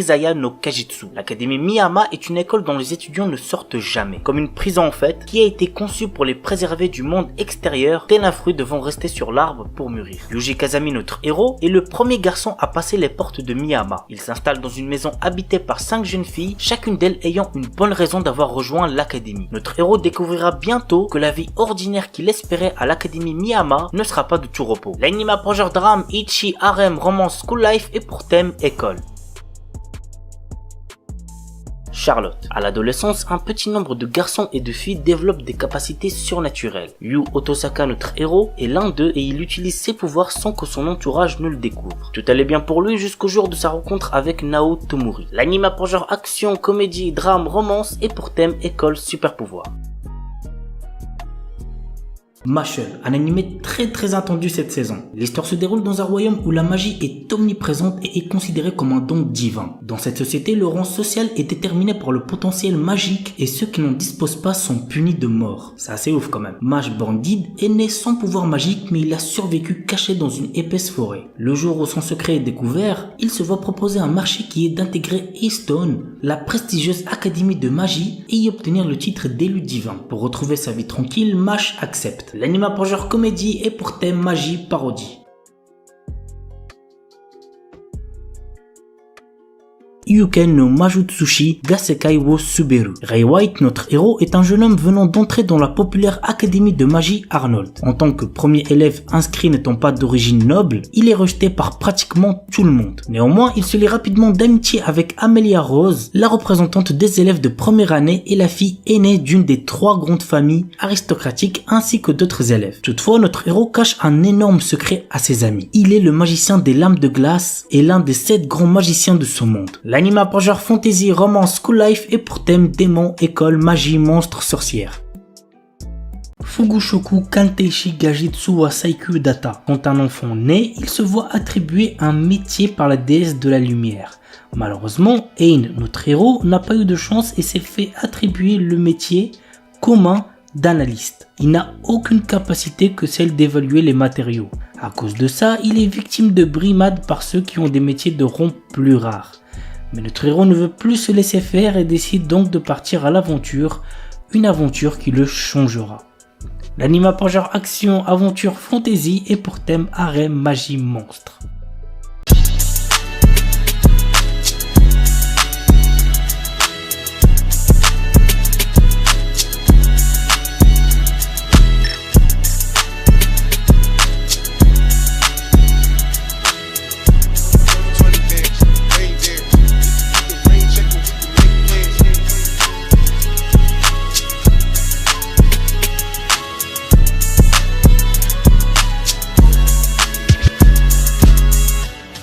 Rizaya no Kajitsu. L'académie Miyama est une école dont les étudiants ne sortent jamais, comme une prison en fait, qui a été conçue pour les préserver du monde extérieur, tel un fruit devant rester sur l'arbre pour mûrir. Yuji Kazami, notre héros, est le premier garçon à passer les portes de Miyama. Il s'installe dans une maison habitée par 5 jeunes filles, chacune d'elles ayant une bonne raison d'avoir rejoint l'académie. Notre héros découvrira bientôt que la vie ordinaire qu'il espérait à l'académie Miyama ne sera pas de tout repos. L'anime a pour genre drame, ichi, harem, romance, school life et pour thème école. Charlotte. À l'adolescence, un petit nombre de garçons et de filles développent des capacités surnaturelles. Yu Otosaka, notre héros, est l'un d'eux et il utilise ses pouvoirs sans que son entourage ne le découvre. Tout allait bien pour lui jusqu'au jour de sa rencontre avec Nao Tomori. L'anime a pour genre action, comédie, drame, romance et pour thème école, super pouvoir. Mashle, un animé très attendu cette saison. L'histoire se déroule dans un royaume où la magie est omniprésente et est considérée comme un don divin. Dans cette société, le rang social est déterminé par le potentiel magique et ceux qui n'en disposent pas sont punis de mort. C'est assez ouf quand même. Mage Bandid est né sans pouvoir magique mais il a survécu caché dans une épaisse forêt. Le jour où son secret est découvert, il se voit proposer un marché qui est d'intégrer Eastone, la prestigieuse académie de magie, et y obtenir le titre d'élu divin. Pour retrouver sa vie tranquille, Mash accepte. L'anime a pour genre comédie et pour thème magie parodie. Yuken no Majutsushi Gasekai wo Suberu. Ray White, notre héros, est un jeune homme venant d'entrer dans la populaire académie de magie Arnold. En tant que premier élève inscrit n'étant pas d'origine noble, il est rejeté par pratiquement tout le monde. Néanmoins, il se lie rapidement d'amitié avec Amelia Rose, la représentante des élèves de première année et la fille aînée d'une des 3 grandes familles aristocratiques ainsi que d'autres élèves. Toutefois, notre héros cache un énorme secret à ses amis. Il est le magicien des lames de glace et l'un des 7 grands magiciens de ce monde. L'anime a pour genre fantasy, romance, school life et pour thème démon, école, magie, monstre, sorcière. Fugushoku Kanteishi Gajitsu wa Saikyu Data. Quand un enfant naît, il se voit attribuer un métier par la déesse de la lumière. Malheureusement, Ein, notre héros, n'a pas eu de chance et s'est fait attribuer le métier commun d'analyste. Il n'a aucune capacité que celle d'évaluer les matériaux. À cause de ça, il est victime de brimades par ceux qui ont des métiers de rang plus rares. Mais notre héros ne veut plus se laisser faire et décide donc de partir à l'aventure, une aventure qui le changera. L'anime a pour genre action, aventure, fantasy et pour thème harem, magie, monstre.